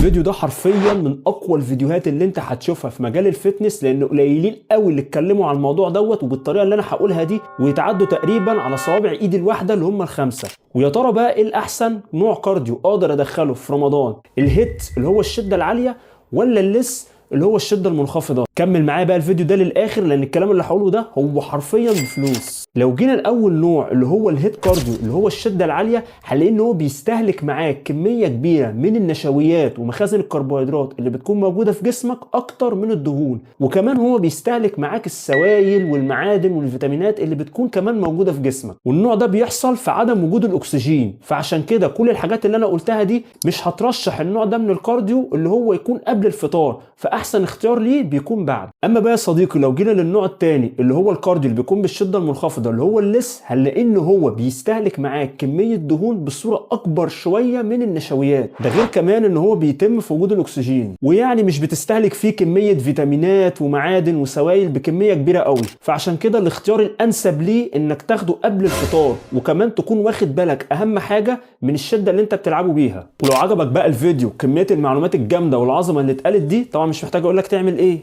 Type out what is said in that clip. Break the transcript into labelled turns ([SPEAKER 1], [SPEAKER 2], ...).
[SPEAKER 1] الفيديو ده حرفيا من اقوى الفيديوهات اللي انت هتشوفها في مجال الفتنس، لان قليلين قوي اللي اتكلموا عن الموضوع دوت وبالطريقه اللي انا هقولها دي، ويتعدوا تقريبا على صوابع ايدي الواحده اللي هم الخمسه. ويا ترى بقى ايه الاحسن نوع كارديو اقدر ادخله في رمضان؟ الهيت اللي هو الشده العاليه، ولا الليس اللي هو الشده المنخفضه؟ كمل معايا بقى الفيديو ده للاخر، لان الكلام اللي هقوله ده هو حرفيا بفلوس. لو جينا لاول نوع اللي هو الهيت كارديو اللي هو الشده العاليه، هنلاقي ان هو بيستهلك معاك كميه كبيره من النشويات ومخازن الكربوهيدرات اللي بتكون موجوده في جسمك اكتر من الدهون، وكمان هو بيستهلك معاك السوائل والمعادن والفيتامينات اللي بتكون كمان موجوده في جسمك. والنوع ده بيحصل في عدم وجود الاكسجين، فعشان كده كل الحاجات اللي انا قلتها دي مش هترشح النوع ده من الكارديو اللي هو يكون قبل الفطار، فاحسن اختيار ليه بيكون بعد. اما بقى يا صديقي لو جينا للنوع الثاني اللي هو الكارديو اللي بيكون بالشده المنخفضه اللي هو الليس، هنلاقي ان هو بيستهلك معاك كميه دهون بصوره اكبر شويه من النشويات، ده غير كمان ان هو بيتم في وجود الاكسجين، ويعني مش بتستهلك فيه كميه فيتامينات ومعادن وسوائل بكميه كبيره قوي. فعشان كده الاختيار الانسب ليه انك تاخده قبل الفطار، وكمان تكون واخد بالك اهم حاجه من الشده اللي انت بتلعبه بيها. ولو عجبك بقى الفيديو كميه المعلومات الجامده والعظمه اللي اتقالت دي، طبعا مش محتاج اقول لك تعمل ايه.